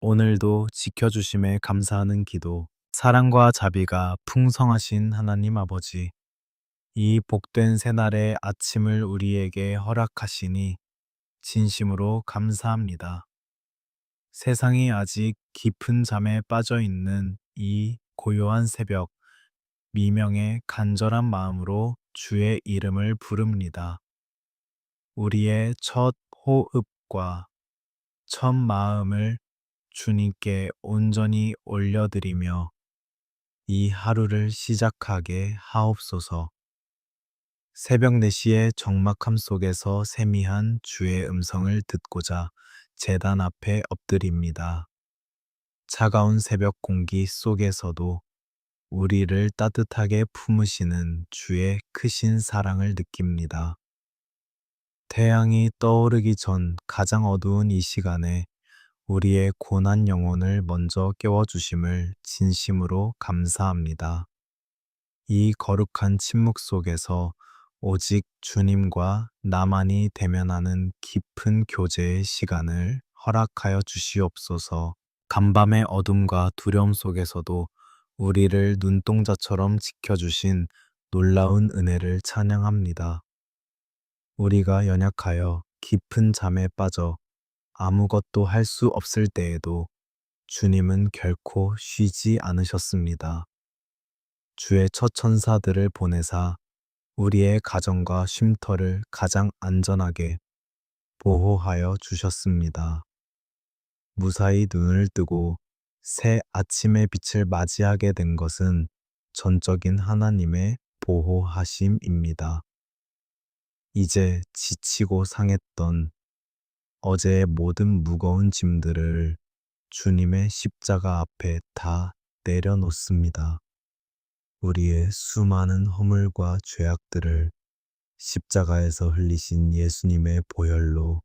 오늘도 지켜주심에 감사하는 기도. 사랑과 자비가 풍성하신 하나님 아버지, 이 복된 새날의 아침을 우리에게 허락하시니 진심으로 감사합니다. 세상이 아직 깊은 잠에 빠져 있는 이 고요한 새벽, 미명의 간절한 마음으로 주의 이름을 부릅니다. 우리의 첫 호흡과 첫 마음을 주님께 온전히 올려드리며 이 하루를 시작하게 하옵소서. 새벽 4시의 적막함 속에서 세미한 주의 음성을 듣고자 제단 앞에 엎드립니다. 차가운 새벽 공기 속에서도 우리를 따뜻하게 품으시는 주의 크신 사랑을 느낍니다. 태양이 떠오르기 전 가장 어두운 이 시간에 우리의 고난 영혼을 먼저 깨워주심을 진심으로 감사합니다. 이 거룩한 침묵 속에서 오직 주님과 나만이 대면하는 깊은 교제의 시간을 허락하여 주시옵소서. 간밤의 어둠과 두려움 속에서도 우리를 눈동자처럼 지켜주신 놀라운 은혜를 찬양합니다. 우리가 연약하여 깊은 잠에 빠져 아무것도 할 수 없을 때에도 주님은 결코 쉬지 않으셨습니다. 주의 첫 천사들을 보내사 우리의 가정과 쉼터를 가장 안전하게 보호하여 주셨습니다. 무사히 눈을 뜨고 새 아침의 빛을 맞이하게 된 것은 전적인 하나님의 보호하심입니다. 이제 지치고 상했던 어제의 모든 무거운 짐들을 주님의 십자가 앞에 다 내려놓습니다. 우리의 수많은 허물과 죄악들을 십자가에서 흘리신 예수님의 보혈로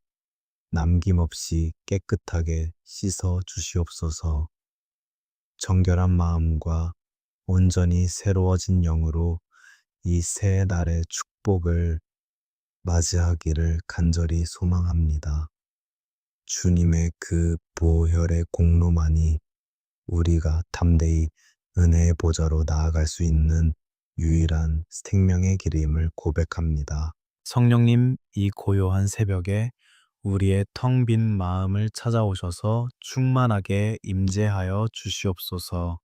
남김없이 깨끗하게 씻어 주시옵소서. 정결한 마음과 온전히 새로워진 영으로 이 새 날의 축복을 맞이하기를 간절히 소망합니다. 주님의 그 보혈의 공로만이 우리가 담대히 은혜의 보좌로 나아갈 수 있는 유일한 생명의 길임을 고백합니다. 성령님, 이 고요한 새벽에 우리의 텅 빈 마음을 찾아오셔서 충만하게 임재하여 주시옵소서.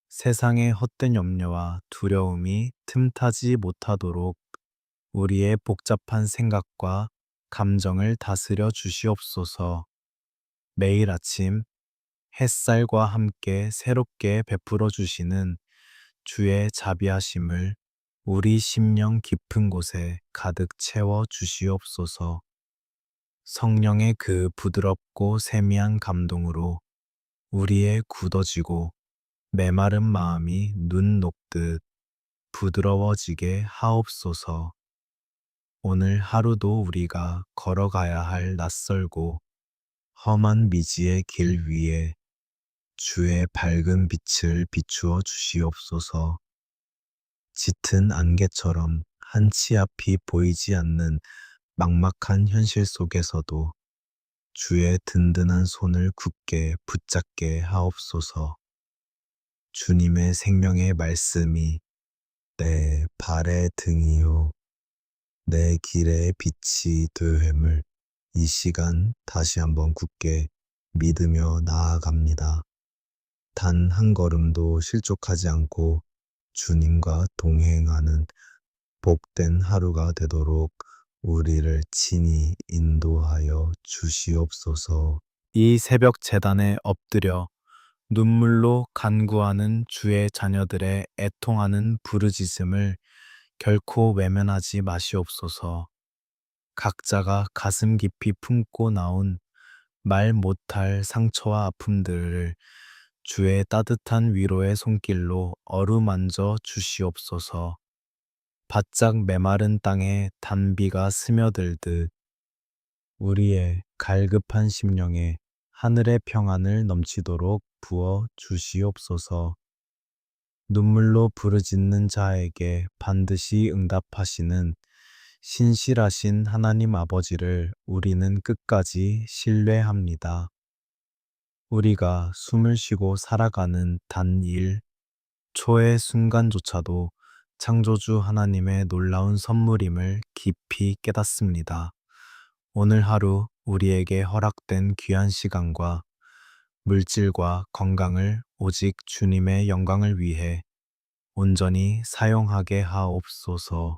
세상의 헛된 염려와 두려움이 틈타지 못하도록 우리의 복잡한 생각과 감정을 다스려 주시옵소서. 매일 아침 햇살과 함께 새롭게 베풀어 주시는 주의 자비하심을 우리 심령 깊은 곳에 가득 채워 주시옵소서. 성령의 그 부드럽고 세미한 감동으로 우리의 굳어지고 메마른 마음이 눈 녹듯 부드러워지게 하옵소서. 오늘 하루도 우리가 걸어가야 할 낯설고 험한 미지의 길 위에 주의 밝은 빛을 비추어 주시옵소서. 짙은 안개처럼 한 치 앞이 보이지 않는 막막한 현실 속에서도 주의 든든한 손을 굳게 붙잡게 하옵소서. 주님의 생명의 말씀이 내 발의 등이요 내 길의 빛이 되됨을 이 시간 다시 한번 굳게 믿으며 나아갑니다. 단 한 걸음도 실족하지 않고 주님과 동행하는 복된 하루가 되도록 우리를 친히 인도하여 주시옵소서. 이 새벽 제단에 엎드려 눈물로 간구하는 주의 자녀들의 애통하는 부르짖음을 결코 외면하지 마시옵소서. 각자가 가슴 깊이 품고 나온 말 못할 상처와 아픔들을 주의 따뜻한 위로의 손길로 어루만져 주시옵소서. 바짝 메마른 땅에 단비가 스며들듯 우리의 갈급한 심령에 하늘의 평안을 넘치도록 부어 주시옵소서. 눈물로 부르짖는 자에게 반드시 응답하시는 신실하신 하나님 아버지를 우리는 끝까지 신뢰합니다. 우리가 숨을 쉬고 살아가는 단 1초의 순간조차도 창조주 하나님의 놀라운 선물임을 깊이 깨닫습니다. 오늘 하루 우리에게 허락된 귀한 시간과 물질과 건강을 오직 주님의 영광을 위해 온전히 사용하게 하옵소서.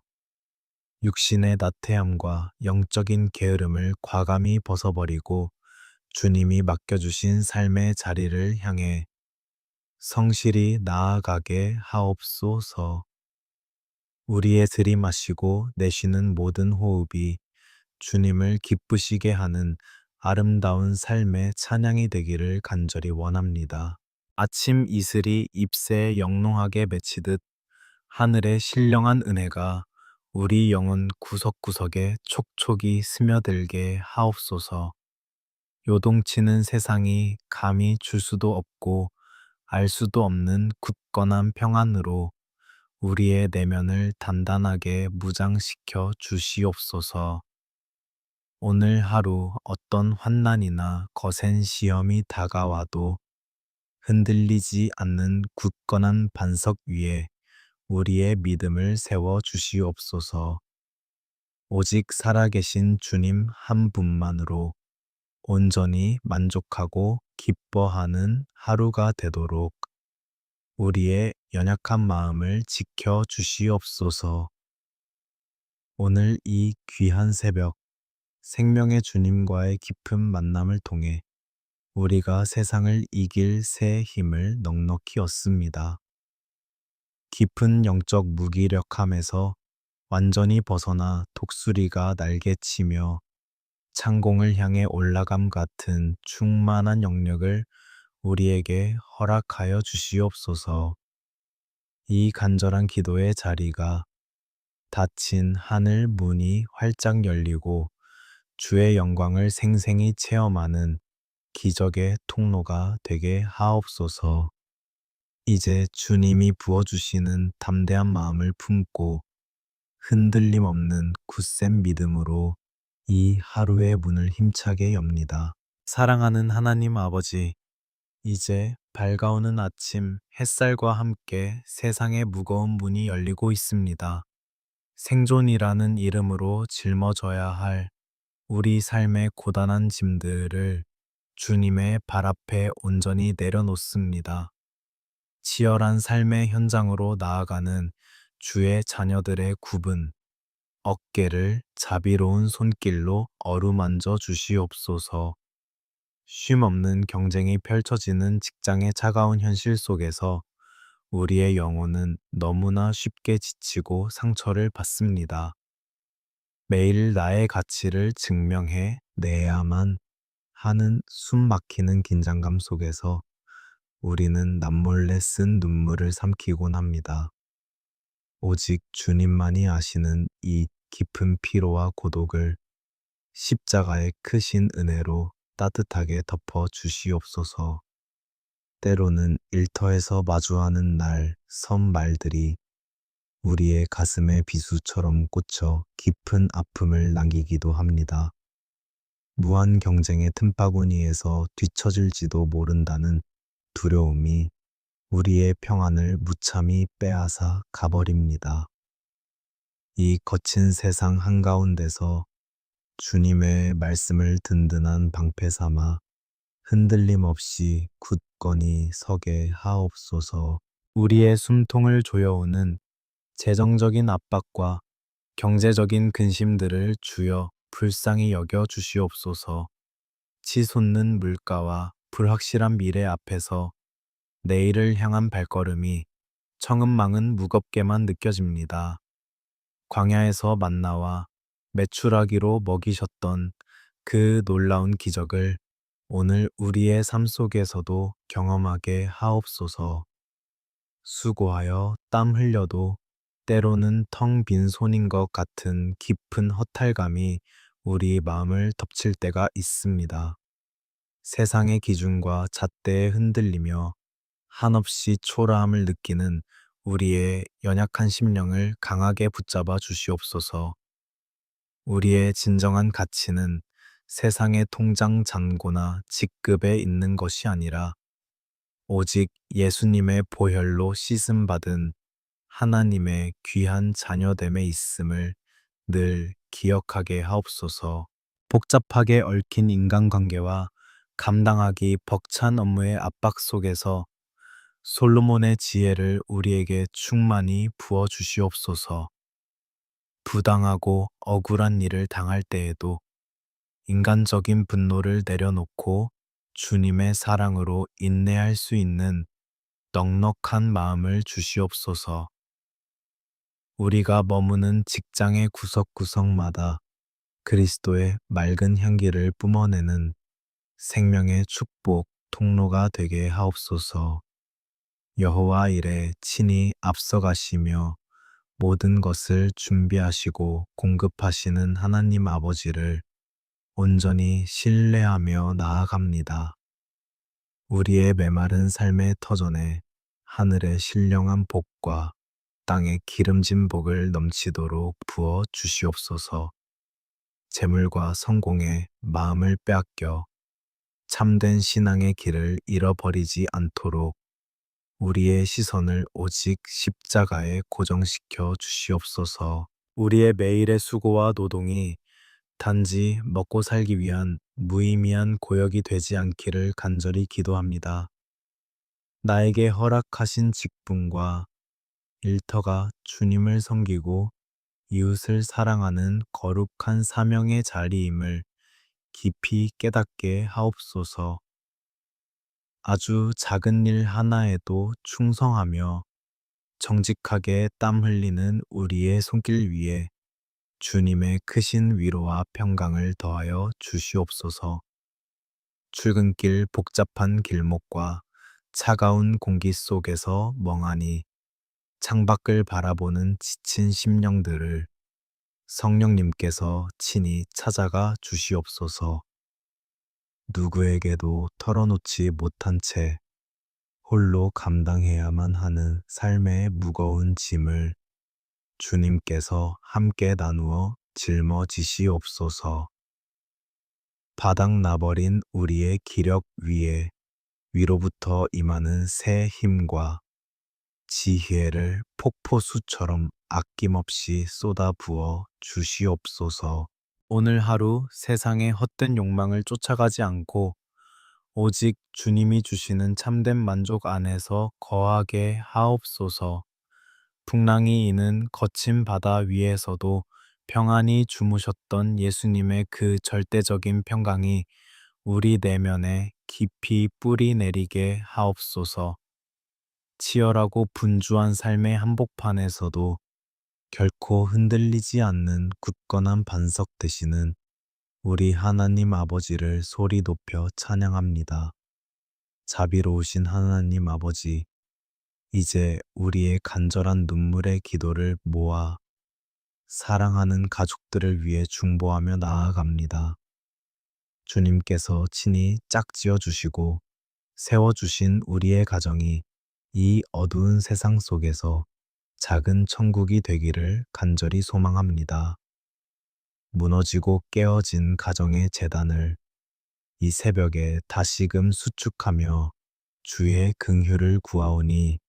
육신의 나태함과 영적인 게으름을 과감히 벗어버리고 주님이 맡겨주신 삶의 자리를 향해 성실히 나아가게 하옵소서. 우리의 들이마시고 내쉬는 모든 호흡이 주님을 기쁘시게 하는 아름다운 삶의 찬양이 되기를 간절히 원합니다. 아침 이슬이 잎새에 영롱하게 맺히듯 하늘의 신령한 은혜가 우리 영혼 구석구석에 촉촉이 스며들게 하옵소서. 요동치는 세상이 감히 줄 수도 없고 알 수도 없는 굳건한 평안으로 우리의 내면을 단단하게 무장시켜 주시옵소서. 오늘 하루 어떤 환난이나 거센 시험이 다가와도 흔들리지 않는 굳건한 반석 위에 우리의 믿음을 세워 주시옵소서. 오직 살아계신 주님 한 분만으로 온전히 만족하고 기뻐하는 하루가 되도록 우리의 연약한 마음을 지켜 주시옵소서. 오늘 이 귀한 새벽, 생명의 주님과의 깊은 만남을 통해 우리가 세상을 이길 새 힘을 넉넉히 얻습니다. 깊은 영적 무기력함에서 완전히 벗어나 독수리가 날개치며 창공을 향해 올라감 같은 충만한 영역을 우리에게 허락하여 주시옵소서. 이 간절한 기도의 자리가 닫힌 하늘 문이 활짝 열리고 주의 영광을 생생히 체험하는 기적의 통로가 되게 하옵소서. 이제 주님이 부어주시는 담대한 마음을 품고 흔들림 없는 굳센 믿음으로 이 하루의 문을 힘차게 엽니다. 사랑하는 하나님 아버지, 이제 밝아오는 아침 햇살과 함께 세상의 무거운 문이 열리고 있습니다. 생존이라는 이름으로 짊어져야 할 우리 삶의 고단한 짐들을 주님의 발 앞에 온전히 내려놓습니다. 치열한 삶의 현장으로 나아가는 주의 자녀들의 굽은 어깨를 자비로운 손길로 어루만져 주시옵소서. 쉼없는 경쟁이 펼쳐지는 직장의 차가운 현실 속에서 우리의 영혼은 너무나 쉽게 지치고 상처를 받습니다. 매일 나의 가치를 증명해 내야만 하는 숨 막히는 긴장감 속에서 우리는 남몰래 쓴 눈물을 삼키곤 합니다. 오직 주님만이 아시는 이 깊은 피로와 고독을 십자가의 크신 은혜로 따뜻하게 덮어 주시옵소서. 때로는 일터에서 마주하는 섬 말들이 우리의 가슴에 비수처럼 꽂혀 깊은 아픔을 남기기도 합니다. 무한 경쟁의 틈바구니에서 뒤처질지도 모른다는 두려움이 우리의 평안을 무참히 빼앗아 가버립니다. 이 거친 세상 한가운데서 주님의 말씀을 든든한 방패 삼아 흔들림 없이 굳건히 서게 하옵소서. 우리의 숨통을 조여오는 재정적인 압박과 경제적인 근심들을 주여 불쌍히 여겨 주시옵소서. 치솟는 물가와 불확실한 미래 앞에서 내일을 향한 발걸음이 청은망은 무겁게만 느껴집니다. 광야에서 만나와 메추라기로 먹이셨던 그 놀라운 기적을 오늘 우리의 삶 속에서도 경험하게 하옵소서. 수고하여 땀 흘려도 때로는 텅 빈 손인 것 같은 깊은 허탈감이 우리 마음을 덮칠 때가 있습니다. 세상의 기준과 잣대에 흔들리며 한없이 초라함을 느끼는 우리의 연약한 심령을 강하게 붙잡아 주시옵소서. 우리의 진정한 가치는 세상의 통장 잔고나 직급에 있는 것이 아니라 오직 예수님의 보혈로 씻음받은 하나님의 귀한 자녀됨에 있음을 늘 기억하게 하옵소서. 복잡하게 얽힌 인간관계와 감당하기 벅찬 업무의 압박 속에서 솔로몬의 지혜를 우리에게 충만히 부어 주시옵소서. 부당하고 억울한 일을 당할 때에도 인간적인 분노를 내려놓고 주님의 사랑으로 인내할 수 있는 넉넉한 마음을 주시옵소서. 우리가 머무는 직장의 구석구석마다 그리스도의 맑은 향기를 뿜어내는 생명의 축복 통로가 되게 하옵소서. 여호와 일에 친히 앞서가시며 모든 것을 준비하시고 공급하시는 하나님 아버지를 온전히 신뢰하며 나아갑니다. 우리의 메마른 삶의 터전에 하늘의 신령한 복과 땅의 기름진 복을 넘치도록 부어 주시옵소서. 재물과 성공에 마음을 빼앗겨 참된 신앙의 길을 잃어버리지 않도록 우리의 시선을 오직 십자가에 고정시켜 주시옵소서. 우리의 매일의 수고와 노동이 단지 먹고 살기 위한 무의미한 고역이 되지 않기를 간절히 기도합니다. 나에게 허락하신 직분과 일터가 주님을 섬기고 이웃을 사랑하는 거룩한 사명의 자리임을 깊이 깨닫게 하옵소서. 아주 작은 일 하나에도 충성하며 정직하게 땀 흘리는 우리의 손길 위에 주님의 크신 위로와 평강을 더하여 주시옵소서. 출근길 복잡한 길목과 차가운 공기 속에서 멍하니 창밖을 바라보는 지친 심령들을 성령님께서 친히 찾아가 주시옵소서. 누구에게도 털어놓지 못한 채 홀로 감당해야만 하는 삶의 무거운 짐을 주님께서 함께 나누어 짊어지시옵소서. 바닥 나버린 우리의 기력 위에 위로부터 임하는 새 힘과 지혜를 폭포수처럼 아낌없이 쏟아부어 주시옵소서. 오늘 하루 세상의 헛된 욕망을 쫓아가지 않고 오직 주님이 주시는 참된 만족 안에서 거하게 하옵소서. 풍랑이 이는 거친 바다 위에서도 평안히 주무셨던 예수님의 그 절대적인 평강이 우리 내면에 깊이 뿌리 내리게 하옵소서. 치열하고 분주한 삶의 한복판에서도 결코 흔들리지 않는 굳건한 반석 되시는 우리 하나님 아버지를 소리 높여 찬양합니다. 자비로우신 하나님 아버지, 이제 우리의 간절한 눈물의 기도를 모아 사랑하는 가족들을 위해 중보하며 나아갑니다. 주님께서 친히 짝지어 주시고 세워주신 우리의 가정이 이 어두운 세상 속에서 작은 천국이 되기를 간절히 소망합니다. 무너지고 깨어진 가정의 재단을 이 새벽에 다시금 수축하며 주의 긍휼을 구하오니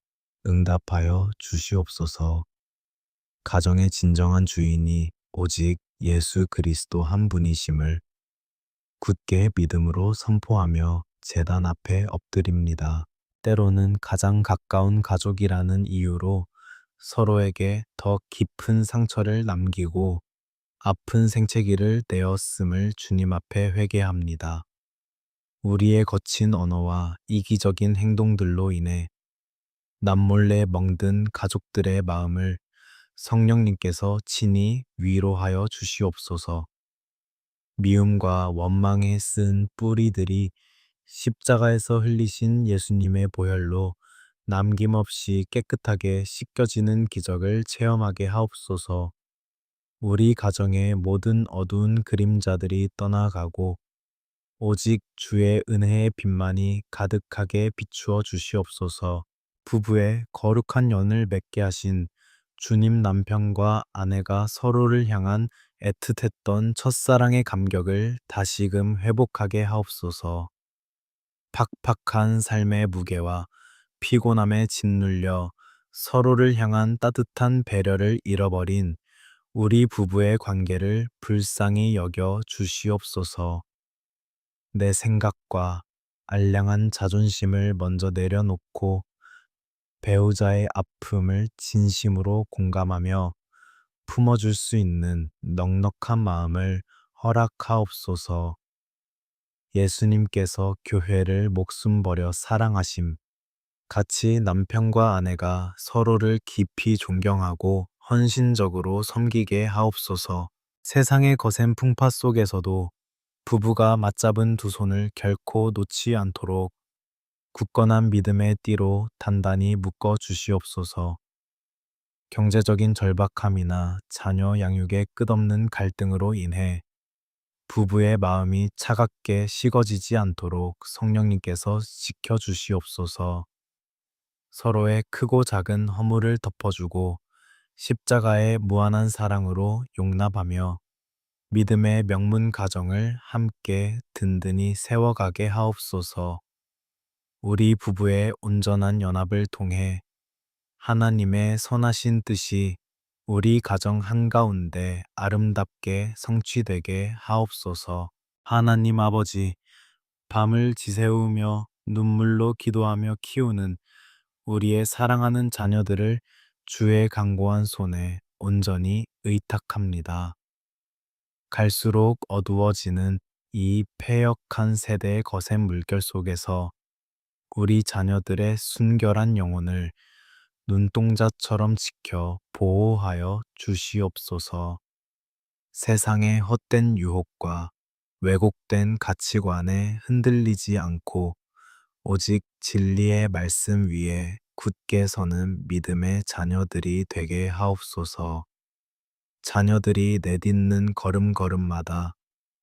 응답하여 주시옵소서. 가정의 진정한 주인이 오직 예수 그리스도 한 분이심을 굳게 믿음으로 선포하며 제단 앞에 엎드립니다. 때로는 가장 가까운 가족이라는 이유로 서로에게 더 깊은 상처를 남기고 아픈 생채기를 내었음을 주님 앞에 회개합니다. 우리의 거친 언어와 이기적인 행동들로 인해 남몰래 멍든 가족들의 마음을 성령님께서 친히 위로하여 주시옵소서. 미움과 원망에 쓴 뿌리들이 십자가에서 흘리신 예수님의 보혈로 남김없이 깨끗하게 씻겨지는 기적을 체험하게 하옵소서. 우리 가정의 모든 어두운 그림자들이 떠나가고 오직 주의 은혜의 빛만이 가득하게 비추어 주시옵소서. 부부의 거룩한 연을 맺게 하신 주님 남편과 아내가 서로를 향한 애틋했던 첫사랑의 감격을 다시금 회복하게 하옵소서. 팍팍한 삶의 무게와 피곤함에 짓눌려 서로를 향한 따뜻한 배려를 잃어버린 우리 부부의 관계를 불쌍히 여겨 주시옵소서. 내 생각과 알량한 자존심을 먼저 내려놓고 배우자의 아픔을 진심으로 공감하며 품어줄 수 있는 넉넉한 마음을 허락하옵소서. 예수님께서 교회를 목숨 버려 사랑하심, 같이 남편과 아내가 서로를 깊이 존경하고 헌신적으로 섬기게 하옵소서. 세상의 거센 풍파 속에서도 부부가 맞잡은 두 손을 결코 놓지 않도록 굳건한 믿음의 띠로 단단히 묶어 주시옵소서. 경제적인 절박함이나 자녀 양육의 끝없는 갈등으로 인해 부부의 마음이 차갑게 식어지지 않도록 성령님께서 지켜주시옵소서. 서로의 크고 작은 허물을 덮어주고 십자가의 무한한 사랑으로 용납하며 믿음의 명문 가정을 함께 든든히 세워가게 하옵소서. 우리 부부의 온전한 연합을 통해 하나님의 선하신 뜻이 우리 가정 한가운데 아름답게 성취되게 하옵소서. 하나님 아버지, 밤을 지새우며 눈물로 기도하며 키우는 우리의 사랑하는 자녀들을 주의 강고한 손에 온전히 의탁합니다. 갈수록 어두워지는 이 패역한 세대의 거센 물결 속에서 우리 자녀들의 순결한 영혼을 눈동자처럼 지켜 보호하여 주시옵소서. 세상의 헛된 유혹과 왜곡된 가치관에 흔들리지 않고 오직 진리의 말씀 위에 굳게 서는 믿음의 자녀들이 되게 하옵소서. 자녀들이 내딛는 걸음걸음마다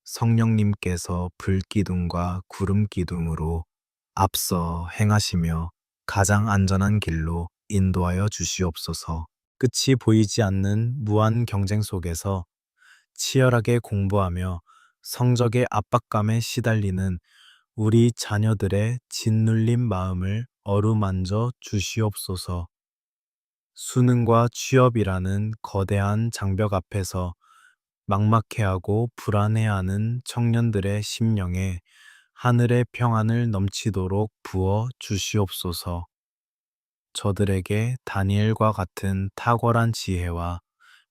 성령님께서 불기둥과 구름기둥으로 앞서 행하시며 가장 안전한 길로 인도하여 주시옵소서. 끝이 보이지 않는 무한 경쟁 속에서 치열하게 공부하며 성적의 압박감에 시달리는 우리 자녀들의 짓눌린 마음을 어루만져 주시옵소서. 수능과 취업이라는 거대한 장벽 앞에서 막막해하고 불안해하는 청년들의 심령에 하늘의 평안을 넘치도록 부어 주시옵소서. 저들에게 다니엘과 같은 탁월한 지혜와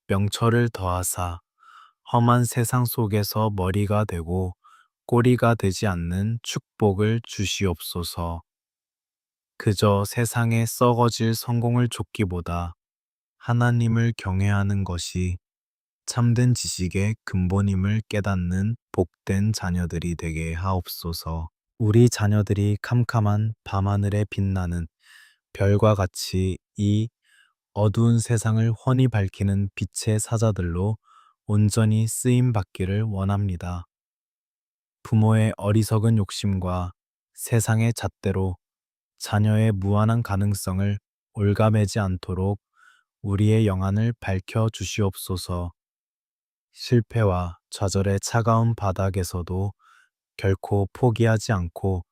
명철을 더하사 험한 세상 속에서 머리가 되고 꼬리가 되지 않는 축복을 주시옵소서. 그저 세상에 썩어질 성공을 쫓기보다 하나님을 경외하는 것이 참된 지식의 근본임을 깨닫는 복된 자녀들이 되게 하옵소서. 우리 자녀들이 캄캄한 밤하늘에 빛나는 별과 같이 이 어두운 세상을 훤히 밝히는 빛의 사자들로 온전히 쓰임 받기를 원합니다. 부모의 어리석은 욕심과 세상의 잣대로 자녀의 무한한 가능성을 올가매지 않도록 우리의 영안을 밝혀 주시옵소서. 실패와 좌절의 차가운 바닥에서도 결코 포기하지 않고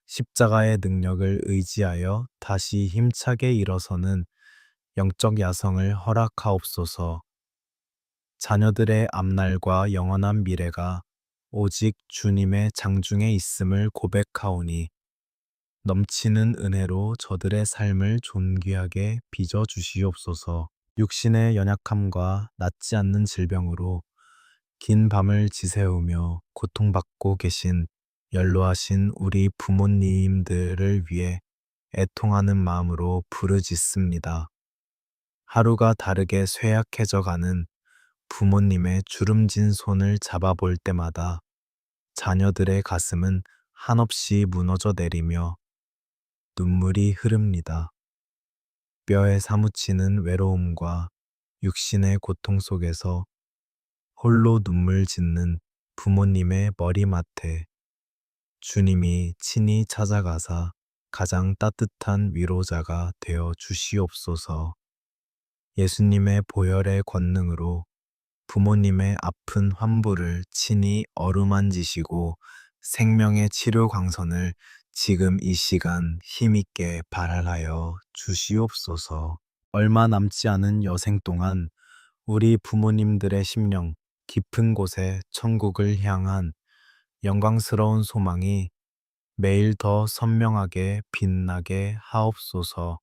십자가의 능력을 의지하여 다시 힘차게 일어서는 영적 야성을 허락하옵소서. 자녀들의 앞날과 영원한 미래가 오직 주님의 장중에 있음을 고백하오니 넘치는 은혜로 저들의 삶을 존귀하게 빚어 주시옵소서. 육신의 연약함과 낫지 않는 질병으로 긴 밤을 지새우며 고통받고 계신 연로하신 우리 부모님들을 위해 애통하는 마음으로 부르짖습니다. 하루가 다르게 쇠약해져 가는 부모님의 주름진 손을 잡아볼 때마다 자녀들의 가슴은 한없이 무너져 내리며 눈물이 흐릅니다. 뼈에 사무치는 외로움과 육신의 고통 속에서 홀로 눈물 짓는 부모님의 머리맡에 주님이 친히 찾아가사 가장 따뜻한 위로자가 되어 주시옵소서. 예수님의 보혈의 권능으로 부모님의 아픈 환부를 친히 어루만지시고 생명의 치료 광선을 지금 이 시간 힘있게 발할하여 주시옵소서. 얼마 남지 않은 여생 동안 우리 부모님들의 심령 깊은 곳에 천국을 향한 영광스러운 소망이 매일 더 선명하게 빛나게 하옵소서.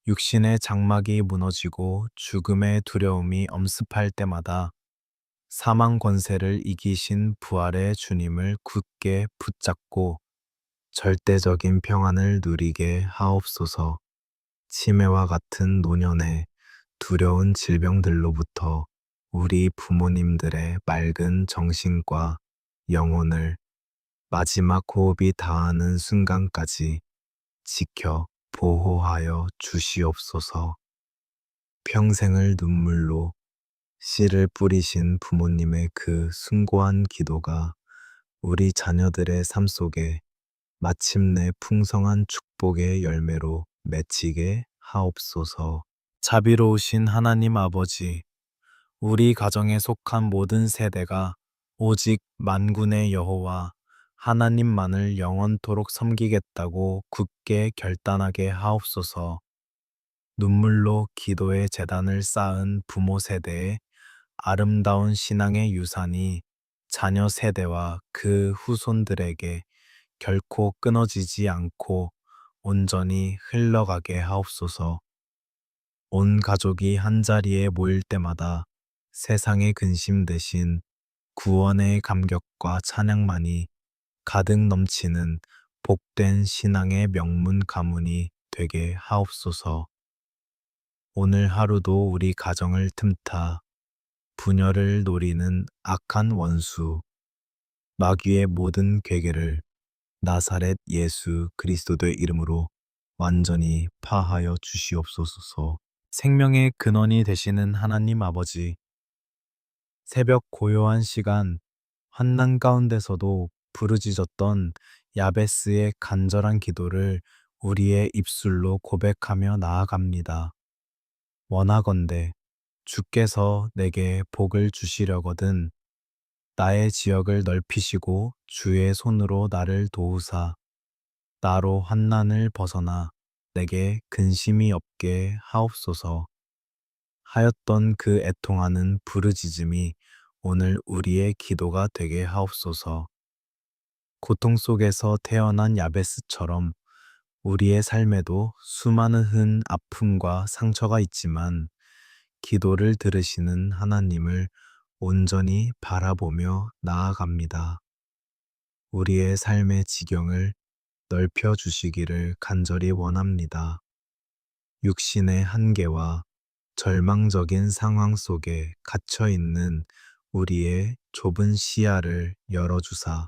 육신의 장막이 무너지고 죽음의 두려움이 엄습할 때마다 사망 권세를 이기신 부활의 주님을 굳게 붙잡고 절대적인 평안을 누리게 하옵소서. 치매와 같은 노년의 두려운 질병들로부터 우리 부모님들의 맑은 정신과 영혼을 마지막 호흡이 닿는 순간까지 지켜 보호하여 주시옵소서. 평생을 눈물로 씨를 뿌리신 부모님의 그 숭고한 기도가 우리 자녀들의 삶 속에 마침내 풍성한 축복의 열매로 맺히게 하옵소서. 자비로우신 하나님 아버지, 우리 가정에 속한 모든 세대가 오직 만군의 여호와 하나님만을 영원토록 섬기겠다고 굳게 결단하게 하옵소서. 눈물로 기도의 재단을 쌓은 부모 세대의 아름다운 신앙의 유산이 자녀 세대와 그 후손들에게 결코 끊어지지 않고 온전히 흘러가게 하옵소서. 온 가족이 한자리에 모일 때마다 세상의 근심 대신 구원의 감격과 찬양만이 가득 넘치는 복된 신앙의 명문 가문이 되게 하옵소서. 오늘 하루도 우리 가정을 틈타 분열을 노리는 악한 원수, 마귀의 모든 괴계를 나사렛 예수 그리스도의 이름으로 완전히 파하여 주시옵소서. 생명의 근원이 되시는 하나님 아버지, 새벽 고요한 시간, 환난 가운데서도 부르짖었던 야베스의 간절한 기도를 우리의 입술로 고백하며 나아갑니다. 원하건대 주께서 내게 복을 주시려거든 나의 지역을 넓히시고 주의 손으로 나를 도우사 나로 환난을 벗어나 내게 근심이 없게 하옵소서. 하였던 그 애통하는 부르짖음이 오늘 우리의 기도가 되게 하옵소서. 고통 속에서 태어난 야베스처럼 우리의 삶에도 수많은 아픔과 상처가 있지만 기도를 들으시는 하나님을 온전히 바라보며 나아갑니다. 우리의 삶의 지경을 넓혀 주시기를 간절히 원합니다. 육신의 한계와 절망적인 상황 속에 갇혀 있는 우리의 좁은 시야를 열어주사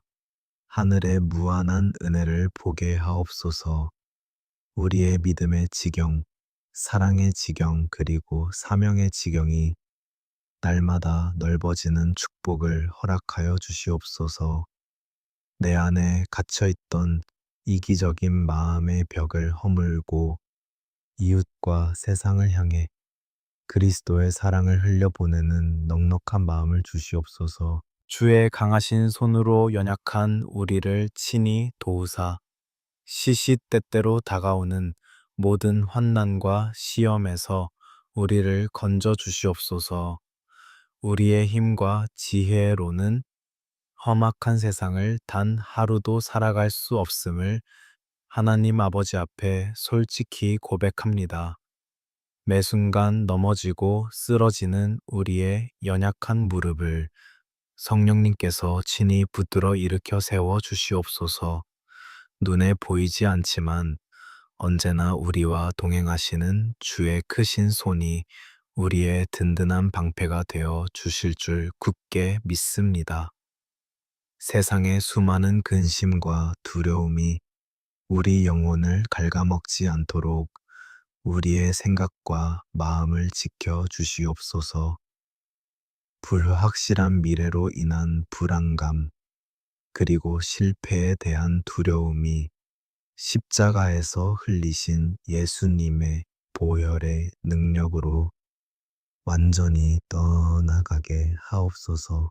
하늘의 무한한 은혜를 보게 하옵소서. 우리의 믿음의 지경, 사랑의 지경, 그리고 사명의 지경이 날마다 넓어지는 축복을 허락하여 주시옵소서. 내 안에 갇혀있던 이기적인 마음의 벽을 허물고 이웃과 세상을 향해 그리스도의 사랑을 흘려보내는 넉넉한 마음을 주시옵소서. 주의 강하신 손으로 연약한 우리를 친히 도우사 시시때때로 다가오는 모든 환난과 시험에서 우리를 건져 주시옵소서. 우리의 힘과 지혜로는 험악한 세상을 단 하루도 살아갈 수 없음을 하나님 아버지 앞에 솔직히 고백합니다. 매 순간 넘어지고 쓰러지는 우리의 연약한 무릎을 성령님께서 친히 붙들어 일으켜 세워 주시옵소서. 눈에 보이지 않지만 언제나 우리와 동행하시는 주의 크신 손이 우리의 든든한 방패가 되어 주실 줄 굳게 믿습니다. 세상의 수많은 근심과 두려움이 우리 영혼을 갉아먹지 않도록 우리의 생각과 마음을 지켜 주시옵소서. 불확실한 미래로 인한 불안감, 그리고 실패에 대한 두려움이 십자가에서 흘리신 예수님의 보혈의 능력으로 완전히 떠나가게 하옵소서.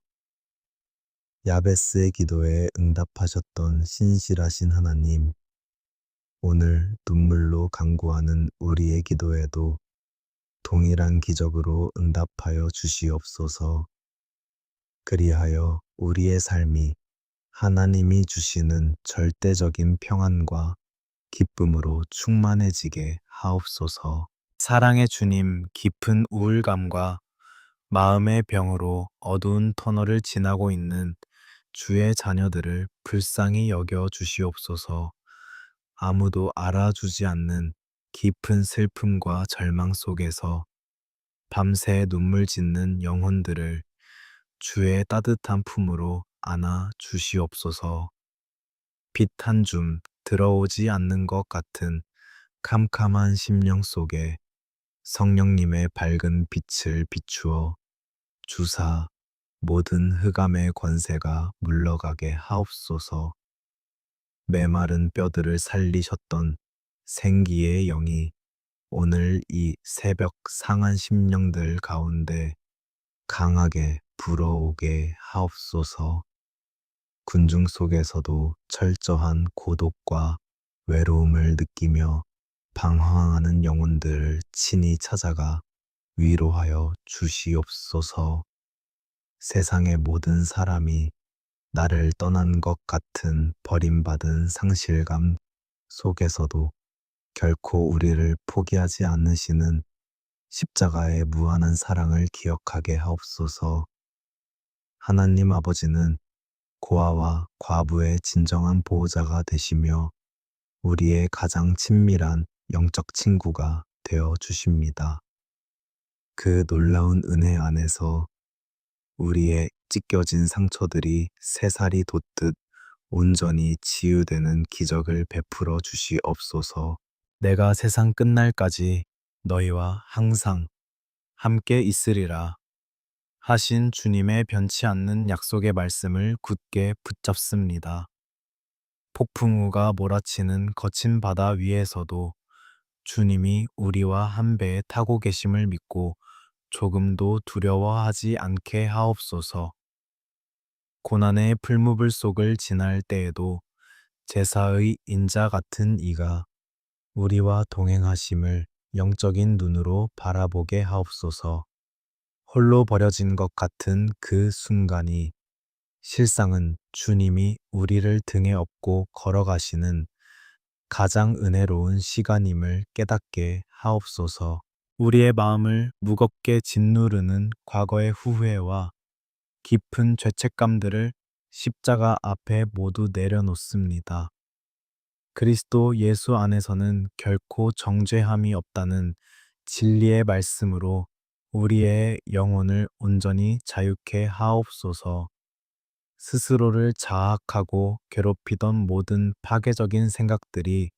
야베스의 기도에 응답하셨던 신실하신 하나님, 오늘 눈물로 간구하는 우리의 기도에도 동일한 기적으로 응답하여 주시옵소서. 그리하여 우리의 삶이 하나님이 주시는 절대적인 평안과 기쁨으로 충만해지게 하옵소서. 사랑의 주님, 깊은 우울감과 마음의 병으로 어두운 터널을 지나고 있는 주의 자녀들을 불쌍히 여겨 주시옵소서. 아무도 알아주지 않는 깊은 슬픔과 절망 속에서 밤새 눈물 짓는 영혼들을 주의 따뜻한 품으로 안아 주시옵소서. 빛 한 줌 들어오지 않는 것 같은 캄캄한 심령 속에 성령님의 밝은 빛을 비추어 주사 모든 흑암의 권세가 물러가게 하옵소서. 메마른 뼈들을 살리셨던 생기의 영이 오늘 이 새벽 상한 심령들 가운데 강하게 불어오게 하옵소서. 군중 속에서도 철저한 고독과 외로움을 느끼며 방황하는 영혼들을 친히 찾아가 위로하여 주시옵소서. 세상의 모든 사람이 나를 떠난 것 같은 버림받은 상실감 속에서도 결코 우리를 포기하지 않으시는 십자가의 무한한 사랑을 기억하게 하옵소서. 하나님 아버지는 고아와 과부의 진정한 보호자가 되시며 우리의 가장 친밀한 영적 친구가 되어 주십니다. 그 놀라운 은혜 안에서 우리의 찢겨진 상처들이 새살이 돋듯 온전히 치유되는 기적을 베풀어 주시옵소서. 내가 세상 끝날까지 너희와 항상 함께 있으리라 하신 주님의 변치 않는 약속의 말씀을 굳게 붙잡습니다. 폭풍우가 몰아치는 거친 바다 위에서도 주님이 우리와 한 배에 타고 계심을 믿고 조금도 두려워하지 않게 하옵소서. 고난의 풀무불 속을 지날 때에도 제사의 인자 같은 이가 우리와 동행하심을 영적인 눈으로 바라보게 하옵소서. 홀로 버려진 것 같은 그 순간이 실상은 주님이 우리를 등에 업고 걸어가시는 가장 은혜로운 시간임을 깨닫게 하옵소서. 우리의 마음을 무겁게 짓누르는 과거의 후회와 깊은 죄책감들을 십자가 앞에 모두 내려놓습니다. 그리스도 예수 안에서는 결코 정죄함이 없다는 진리의 말씀으로 우리의 영혼을 온전히 자유케 하옵소서. 스스로를 자학하고 괴롭히던 모든 파괴적인 생각들이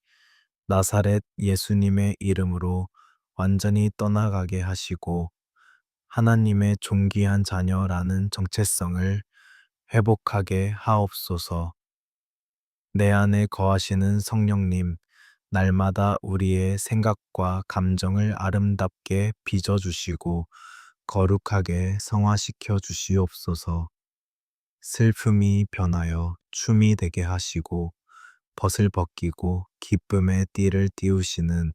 나사렛 예수님의 이름으로 완전히 떠나가게 하시고 하나님의 존귀한 자녀라는 정체성을 회복하게 하옵소서. 내 안에 거하시는 성령님, 날마다 우리의 생각과 감정을 아름답게 빚어주시고 거룩하게 성화시켜 주시옵소서. 슬픔이 변하여 춤이 되게 하시고 벗을 벗기고 기쁨의 띠를 띄우시는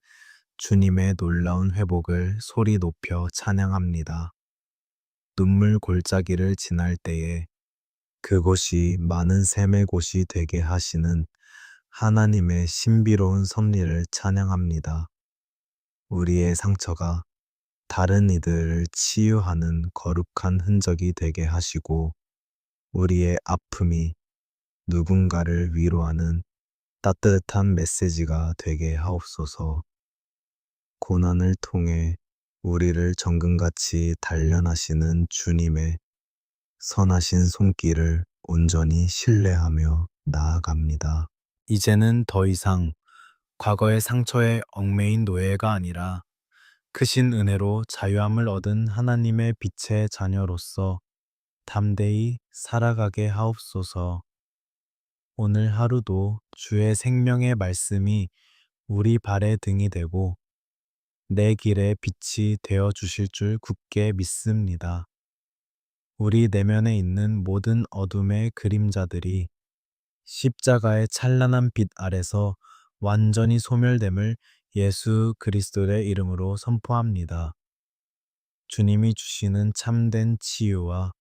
주님의 놀라운 회복을 소리 높여 찬양합니다. 눈물 골짜기를 지날 때에 그곳이 많은 샘의 곳이 되게 하시는 하나님의 신비로운 섭리를 찬양합니다. 우리의 상처가 다른 이들을 치유하는 거룩한 흔적이 되게 하시고 우리의 아픔이 누군가를 위로하는 따뜻한 메시지가 되게 하옵소서. 고난을 통해 우리를 정금같이 단련하시는 주님의 선하신 손길을 온전히 신뢰하며 나아갑니다. 이제는 더 이상 과거의 상처에 얽매인 노예가 아니라 크신 은혜로 자유함을 얻은 하나님의 빛의 자녀로서 담대히 살아가게 하옵소서. 오늘 하루도 주의 생명의 말씀이 우리 발의 등이 되고 내 길의 빛이 되어 주실 줄 굳게 믿습니다. 우리 내면에 있는 모든 어둠의 그림자들이 십자가의 찬란한 빛 아래서 완전히 소멸됨을 예수 그리스도의 이름으로 선포합니다. 주님이 주시는 참된 치유와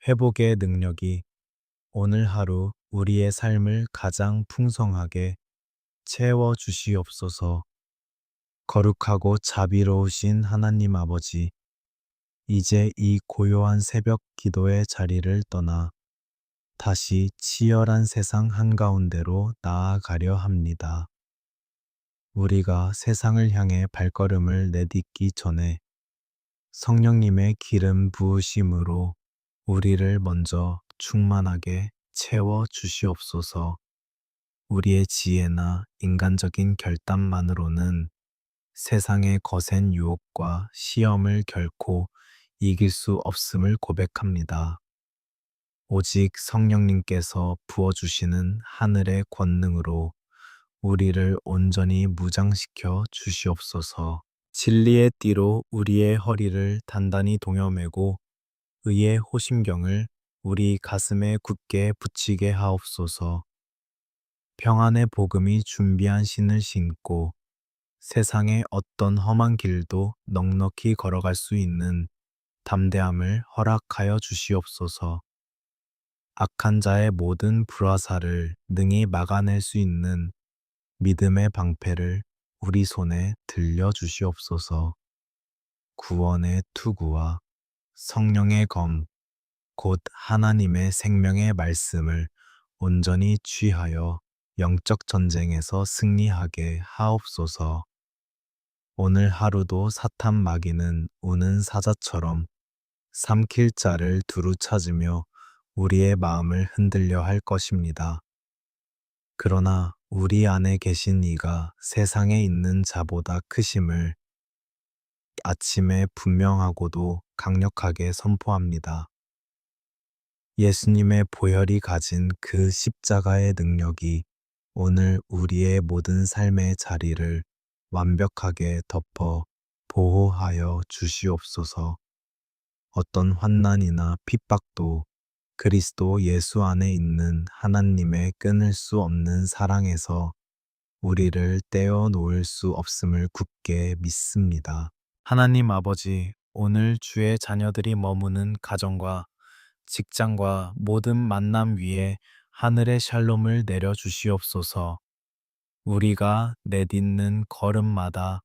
회복의 능력이 오늘 하루 우리의 삶을 가장 풍성하게 채워 주시옵소서. 거룩하고 자비로우신 하나님 아버지, 이제 이 고요한 새벽 기도의 자리를 떠나 다시 치열한 세상 한가운데로 나아가려 합니다. 우리가 세상을 향해 발걸음을 내딛기 전에 성령님의 기름 부으심으로 우리를 먼저 충만하게 채워 주시옵소서. 우리의 지혜나 인간적인 결단만으로는 세상의 거센 유혹과 시험을 결코 이길 수 없음을 고백합니다. 오직 성령님께서 부어주시는 하늘의 권능으로 우리를 온전히 무장시켜 주시옵소서. 진리의 띠로 우리의 허리를 단단히 동여매고 의의 호심경을 우리 가슴에 굳게 붙이게 하옵소서. 평안의 복음이 준비한 신을 신고 세상의 어떤 험한 길도 넉넉히 걸어갈 수 있는 담대함을 허락하여 주시옵소서. 악한 자의 모든 불화살을 능히 막아낼 수 있는 믿음의 방패를 우리 손에 들려 주시옵소서. 구원의 투구와 성령의 검, 곧 하나님의 생명의 말씀을 온전히 취하여 영적 전쟁에서 승리하게 하옵소서. 오늘 하루도 사탄 마귀는 우는 사자처럼 삼킬 자를 두루 찾으며 우리의 마음을 흔들려 할 것입니다. 그러나 우리 안에 계신 이가 세상에 있는 자보다 크심을 아침에 분명하고도 강력하게 선포합니다. 예수님의 보혈이 가진 그 십자가의 능력이 오늘 우리의 모든 삶의 자리를 완벽하게 덮어 보호하여 주시옵소서. 어떤 환난이나 핍박도 그리스도 예수 안에 있는 하나님의 끊을 수 없는 사랑에서 우리를 떼어 놓을 수 없음을 굳게 믿습니다. 하나님 아버지, 오늘 주의 자녀들이 머무는 가정과 직장과 모든 만남 위에 하늘의 샬롬을 내려 주시옵소서. 우리가 내딛는 걸음마다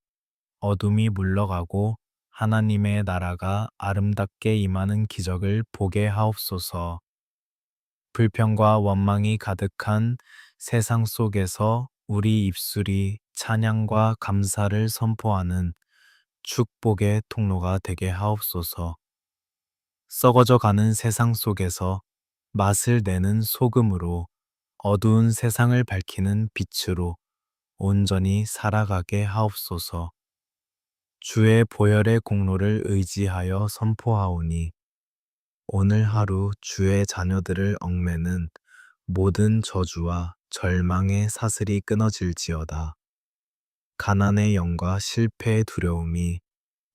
어둠이 물러가고 하나님의 나라가 아름답게 임하는 기적을 보게 하옵소서. 불평과 원망이 가득한 세상 속에서 우리 입술이 찬양과 감사를 선포하는 축복의 통로가 되게 하옵소서. 썩어져 가는 세상 속에서 맛을 내는 소금으로 어두운 세상을 밝히는 빛으로 온전히 살아가게 하옵소서. 주의 보혈의 공로를 의지하여 선포하오니 오늘 하루 주의 자녀들을 얽매는 모든 저주와 절망의 사슬이 끊어질지어다. 가난의 영과 실패의 두려움이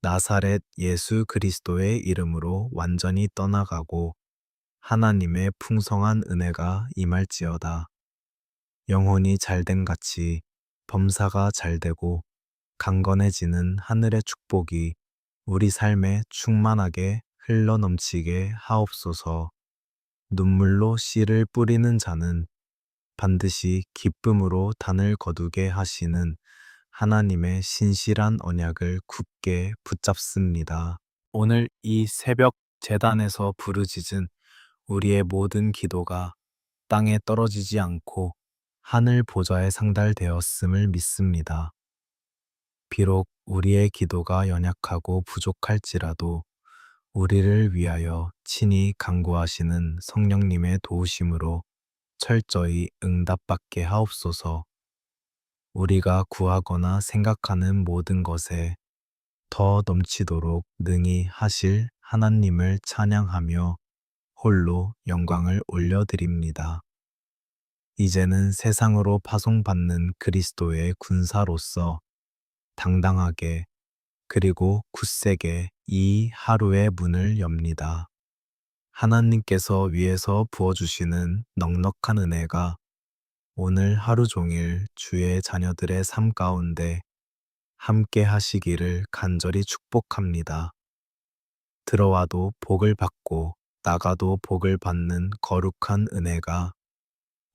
나사렛 예수 그리스도의 이름으로 완전히 떠나가고 하나님의 풍성한 은혜가 임할지어다. 영혼이 잘됨 같이 범사가 잘되고 강건해지는 하늘의 축복이 우리 삶에 충만하게 흘러넘치게 하옵소서. 눈물로 씨를 뿌리는 자는 반드시 기쁨으로 단을 거두게 하시는 하나님의 신실한 언약을 굳게 붙잡습니다. 오늘 이 새벽 제단에서 부르짖은 우리의 모든 기도가 땅에 떨어지지 않고 하늘 보좌에 상달되었음을 믿습니다. 비록 우리의 기도가 연약하고 부족할지라도 우리를 위하여 친히 간구하시는 성령님의 도우심으로 철저히 응답받게 하옵소서. 우리가 구하거나 생각하는 모든 것에 더 넘치도록 능히 하실 하나님을 찬양하며 홀로 영광을 올려드립니다. 이제는 세상으로 파송받는 그리스도의 군사로서 당당하게 그리고 굳세게 이 하루의 문을 엽니다. 하나님께서 위에서 부어주시는 넉넉한 은혜가 오늘 하루 종일 주의 자녀들의 삶 가운데 함께 하시기를 간절히 축복합니다. 들어와도 복을 받고 나가도 복을 받는 거룩한 은혜가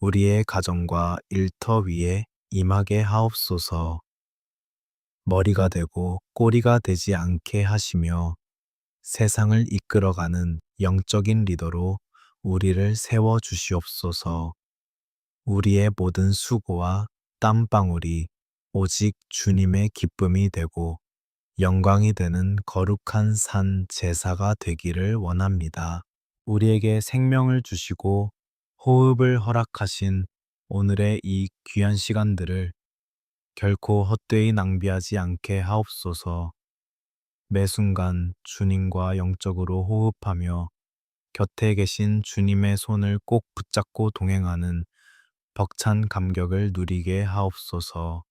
우리의 가정과 일터 위에 임하게 하옵소서. 머리가 되고 꼬리가 되지 않게 하시며 세상을 이끌어가는 영적인 리더로 우리를 세워 주시옵소서. 우리의 모든 수고와 땀방울이 오직 주님의 기쁨이 되고 영광이 되는 거룩한 산 제사가 되기를 원합니다. 우리에게 생명을 주시고 호흡을 허락하신 오늘의 이 귀한 시간들을 결코 헛되이 낭비하지 않게 하옵소서. 매 순간 주님과 영적으로 호흡하며 곁에 계신 주님의 손을 꼭 붙잡고 동행하는 벅찬 감격을 누리게 하옵소서.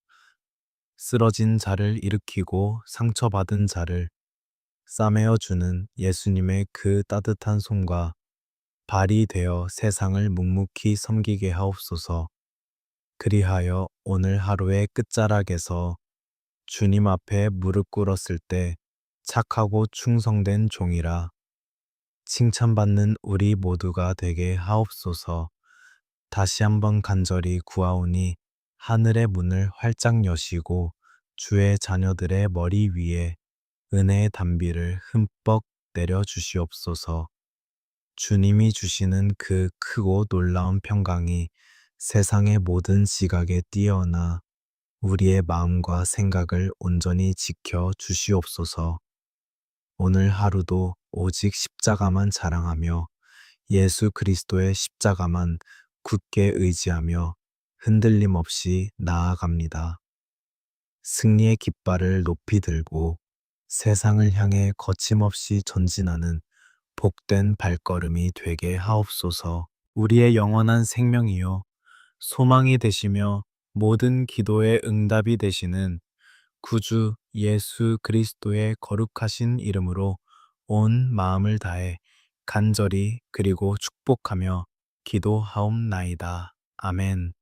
쓰러진 자를 일으키고 상처받은 자를 싸매어 주는 예수님의 그 따뜻한 손과 발이 되어 세상을 묵묵히 섬기게 하옵소서. 그리하여 오늘 하루의 끝자락에서 주님 앞에 무릎 꿇었을 때 착하고 충성된 종이라 칭찬받는 우리 모두가 되게 하옵소서. 다시 한번 간절히 구하오니 하늘의 문을 활짝 여시고 주의 자녀들의 머리 위에 은혜의 단비를 흠뻑 내려 주시옵소서. 주님이 주시는 그 크고 놀라운 평강이 세상의 모든 지각에 뛰어나 우리의 마음과 생각을 온전히 지켜 주시옵소서. 오늘 하루도 오직 십자가만 자랑하며 예수 그리스도의 십자가만 굳게 의지하며 흔들림 없이 나아갑니다. 승리의 깃발을 높이 들고 세상을 향해 거침없이 전진하는 복된 발걸음이 되게 하옵소서. 우리의 영원한 생명이요 소망이 되시며 모든 기도의 응답이 되시는 구주 예수 그리스도의 거룩하신 이름으로 온 마음을 다해 간절히 그리고 축복하며 기도하옵나이다. 아멘.